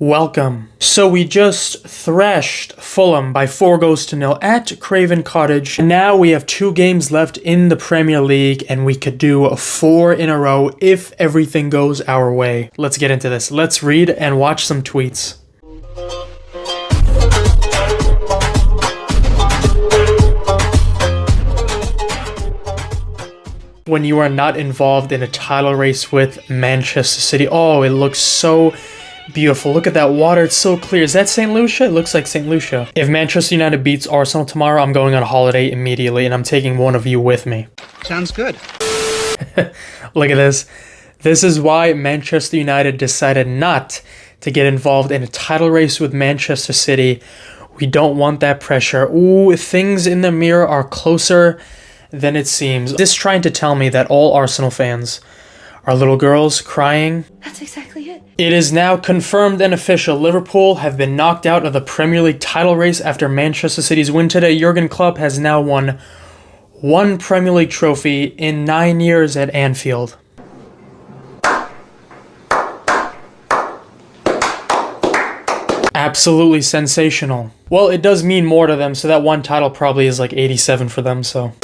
Welcome. So we just thrashed Fulham by 4-0 at Craven Cottage. Now we have 2 games left in the Premier League and we could do 4 in a row if everything goes our way. Let's get into this. Let's read and watch some tweets. When you are not involved in a title race with Manchester City. Oh, it looks so beautiful. Look at that water. It's so clear. Is that St. Lucia? It looks like St. Lucia. If Manchester United beats Arsenal tomorrow, I'm going on holiday immediately and I'm taking one of you with me. Sounds good. Look at this. This is why Manchester United decided not to get involved in a title race with Manchester City. We don't want that pressure. Ooh, things in the mirror are closer than it seems. This trying to tell me that all Arsenal fans are little girls crying. That's exactly it. It is now confirmed and official. Liverpool have been knocked out of the Premier League title race after Manchester City's win today. Jurgen Klopp has now won 1 Premier League trophy in 9 years at Anfield. Absolutely sensational. Well, it does mean more to them, so that 1 title probably is like 87 for them, so.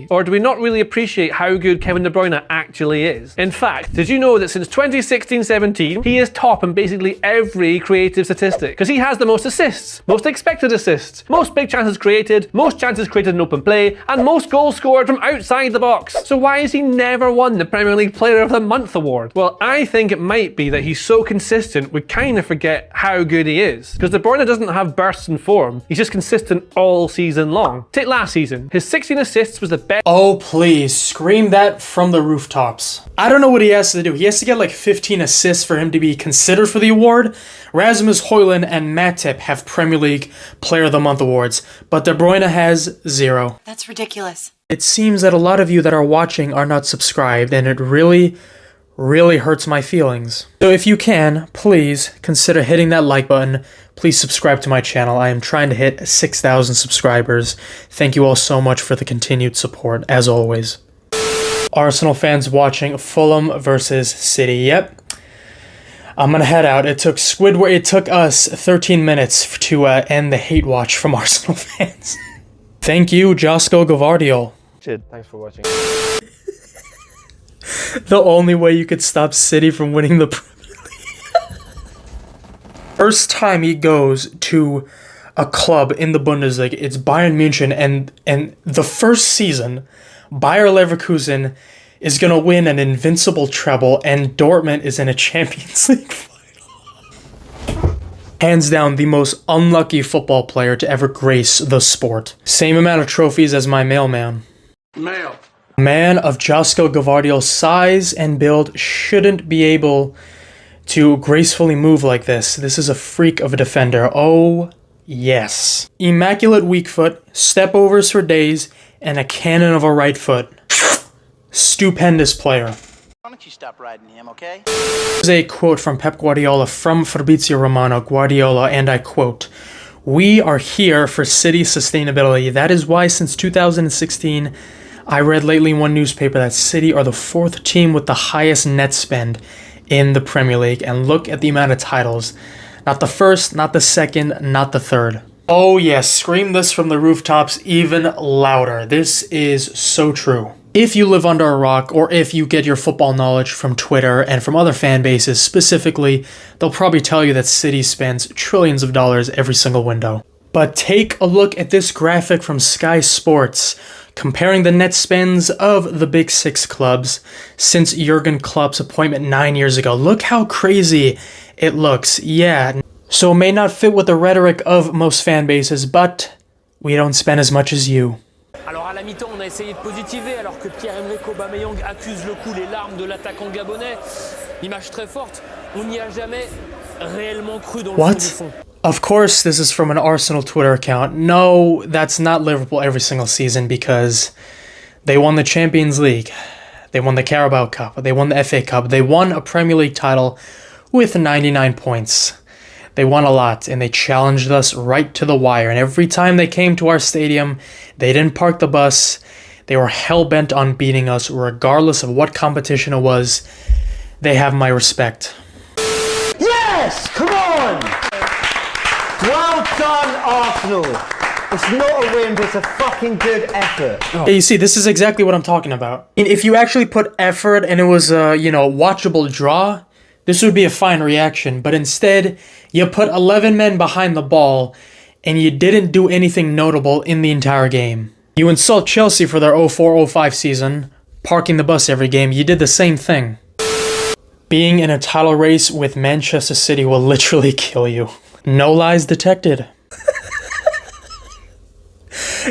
Or do we not really appreciate how good Kevin De Bruyne actually is? In fact, did you know that since 2016-17, he is top in basically every creative statistic? Because he has the most assists, most expected assists, most big chances created, most chances created in open play, and most goals scored from outside the box. So why has he never won the Premier League Player of the Month award? Well, I think it might be that he's so consistent we kind of forget how good he is. Because De Bruyne doesn't have bursts in form, he's just consistent all season long. Take last season, his 16 assists was the best. Oh, please, scream that from the rooftops. I don't know what he has to do. He has to get like 15 assists for him to be considered for the award. Rasmus Højlund and Matip have Premier League Player of the Month awards, but De Bruyne has 0. That's ridiculous. It seems that a lot of you that are watching are not subscribed, and it really hurts my feelings. So if you can, please consider hitting that like button. Please subscribe to my channel. I am trying to hit 6,000 subscribers. Thank you all so much for the continued support, as always. Arsenal fans watching Fulham versus City. Yep. I'm gonna head out. It took us 13 minutes to end the hate watch from Arsenal fans. Thank you, Josko Gvardiol. Thanks for watching. The only way you could stop City from winning the Premier League. First time he goes to a club in the Bundesliga, it's Bayern München, and the first season, Bayer Leverkusen is going to win an invincible treble, and Dortmund is in a Champions League final. Hands down, the most unlucky football player to ever grace the sport. Same amount of trophies as my mailman. Mail. A man of Josko Gvardiol's size and build shouldn't be able to gracefully move like this. This is a freak of a defender. Oh, yes. Immaculate weak foot, step overs for days, and a cannon of a right foot. Stupendous player. Why don't you stop riding him, okay? This is a quote from Pep Guardiola from Fabrizio Romano. Guardiola, and I quote, "We are here for City sustainability. That is why since 2016, I read lately in one newspaper that City are the 4th team with the highest net spend in the Premier League. And look at the amount of titles. Not the first, not the second, not the third." Oh yes, scream this from the rooftops even louder. This is so true. If you live under a rock, or if you get your football knowledge from Twitter and from other fan bases specifically, they'll probably tell you that City spends trillions of dollars every single window. But take a look at this graphic from Sky Sports, comparing the net spends of the big 6 clubs since Jurgen Klopp's appointment 9 years ago. Look how crazy it looks. Yeah, so it may not fit with the rhetoric of most fan bases, but we don't spend as much as you. Alors à la mi-temps, on a essayé de positiver alors que Pierre-Emerick Aubameyang accuse le coup les larmes de l'attaquant gabonais. Image très forte. On n'y a jamais réellement cru dans le fond du fond. Of course, this is from an Arsenal Twitter account. No, that's not Liverpool every single season because they won the Champions League. They won the Carabao Cup. They won the FA Cup. They won a Premier League title with 99 points. They won a lot, and they challenged us right to the wire. And every time they came to our stadium, they didn't park the bus. They were hell-bent on beating us, regardless of what competition it was. They have my respect. Yes! Come on! done, Arsenal. It's not a win, but it's a fucking good effort. Yeah, you see, this is exactly what I'm talking about. And if you actually put effort and it was a, watchable draw, this would be a fine reaction. But instead, you put 11 men behind the ball and you didn't do anything notable in the entire game. You insult Chelsea for their 04-05 season, parking the bus every game. You did the same thing. Being in a title race with Manchester City will literally kill you. No lies detected.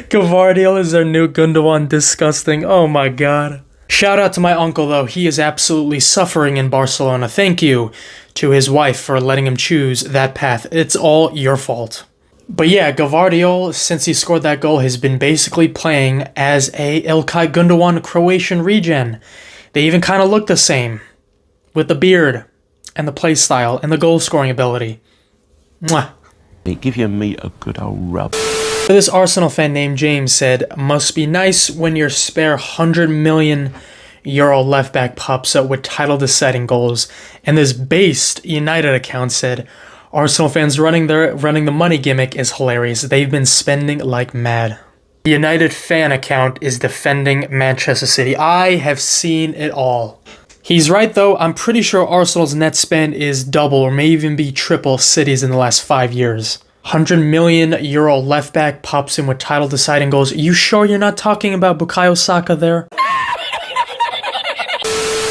Gvardiol is their new Gundogan. Disgusting. Oh my god. Shout out to my uncle though. He is absolutely suffering in Barcelona. Thank you to his wife for letting him choose that path. It's all your fault. But yeah, Gvardiol, since he scored that goal, has been basically playing as a Ilkay Gundogan Croatian regen. They even kind of look the same. With the beard, and the play style, and the goal scoring ability. Mwah. They give your meat a good old rub. This Arsenal fan named James said, must be nice when your spare €100 million left back pops up with title deciding goals. And this based United account said, Arsenal fans running the money gimmick is hilarious. They've been spending like mad. The United fan account is defending Manchester City. I have seen it all. He's right though, I'm pretty sure Arsenal's net spend is double or may even be triple City's in the last 5 years. €100 million left back pops in with title deciding goals. You sure you're not talking about Bukayo Saka there?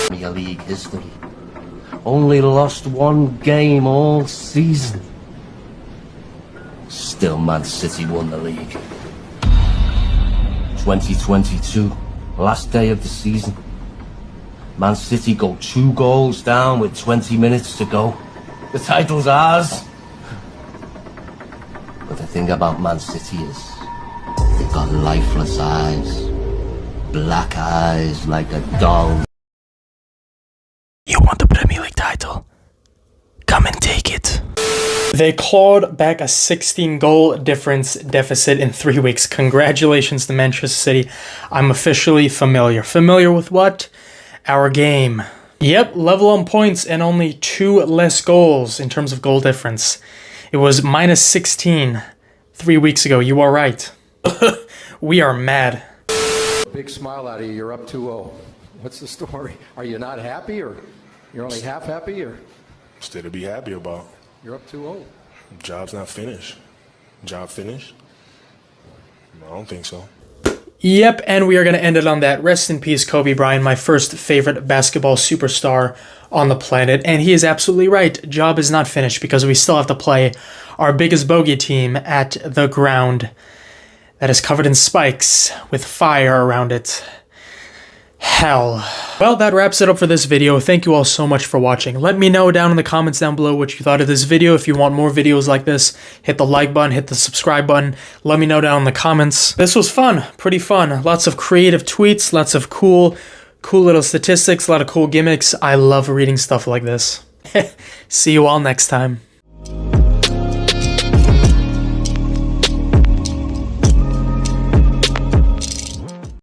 Premier League history. Only lost one game all season. Still Man City won the league. 2022, last day of the season. Man City go 2 goals down with 20 minutes to go. The title's ours. But the thing about Man City is, they've got lifeless eyes. Black eyes like a doll. You want the Premier League title? Come and take it. They clawed back a 16-goal difference deficit in 3 weeks. Congratulations to Manchester City. I'm officially familiar. Familiar with what? Our game. Yep, level on points and only 2 less goals in terms of goal difference. It was minus 16 3 weeks ago. You are right. We are mad. Big smile out of you. You're up 2-0. What's the story? Are you not happy, or you're only half happy, or? Still to be happy about. You're up 2-0. Job's not finished. Job finished? I don't think so. Yep, and we are going to end it on that. Rest in peace, Kobe Bryant, my first favorite basketball superstar on the planet. And he is absolutely right. Job is not finished because we still have to play our biggest bogey team at the ground that is covered in spikes with fire around it. Hell. Well, that wraps it up for this video. Thank you all so much for watching. Let me know down in the comments down below what you thought of this video. If you want more videos like this, hit the like button, hit the subscribe button. Let me know down in the comments. This was fun, pretty fun. Lots of creative tweets, lots of cool little statistics, a lot of cool gimmicks. I love reading stuff like this. See you all next time.